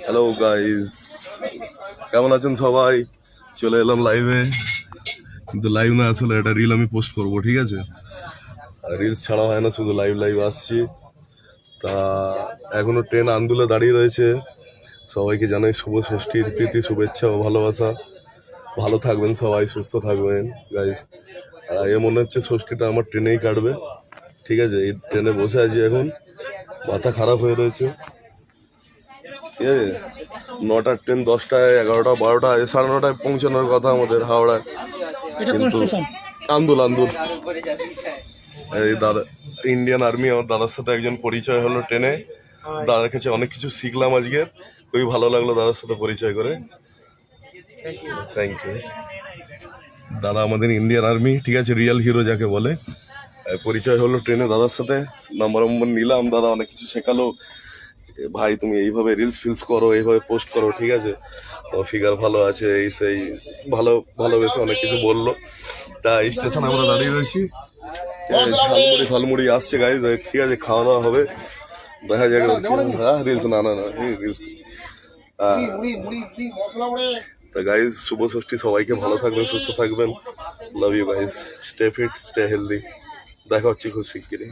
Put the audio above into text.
Hello guys, কেমন আছেন সবাই? চলে এলাম লাইভে, কিন্তু লাইভ না, আসলে এটা রিল আমি পোস্ট করবো, ঠিক আছে? রিলস ছাড়া হয় না, শুধু লাইভ লাইভ আসছি। তা এখনো ট্রেন আন্দোলনে দাঁড়িয়ে রয়েছে। সবাইকে জানাই শুভ ষষ্ঠীর প্রীতি শুভেচ্ছা ও ভালোবাসা। ভালো থাকবেন সবাই, সুস্থ থাকবেন গাইস। আর এ মনে হচ্ছে ষষ্ঠীটা আমার ট্রেনেই কাটবে, ঠিক আছে? এই ট্রেনে বসে আছি এখন, মাথা খারাপ হয়ে রয়েছে, ঠিক আছে? 9টার ট্রেন 10টায়, 11টা, 12টায়, 9:30টায় পৌঁছানোর কথা আমাদের হাওড়ায়, কিন্তু আন্দোল এই দাদা ইন্ডিয়ান আর্মি, আমার দাদার সাথে একজন পরিচয় হলো ট্রেনে। দাদার কাছে অনেক কিছু শিখলাম আজকে, খুবই ভালো লাগলো দাদার সাথে পরিচয় করে। Thank you. দাদা আমাদের ইন্ডিয়ান আর্মি, ঠিক আছে, রিয়েল হিরো যাকে বলে। পরিচয় হলো ট্রেনে দাদার সাথে, নম্বর নিলাম, দাদা অনেক কিছু শেখালো। ভাই তুমি এইভাবে রিলস ফিলস করো, এইভাবে পোস্ট করো, ঠিক আছে? তোমার ফিগার ভালো আছে, এই সেই ভালো ভালোবেসে অনেক কিছু বললো। তা স্টেশনে আমরা দাঁড়িয়ে রয়েছি, ঝালমুড়ি ফালমুড়ি আসছে গাইজ, ঠিক আছে, খাওয়া দাওয়া হবে, দেখা যাক। হ্যাঁ রিলস, না রিলস। তা গাইজ, শুভ ষষ্ঠী, সবাইকে ভালো থাকবেন, সুস্থ থাকবেন। Love you guys, stay fit, stay healthy. দেখা হচ্ছে খুব শিগগিরই।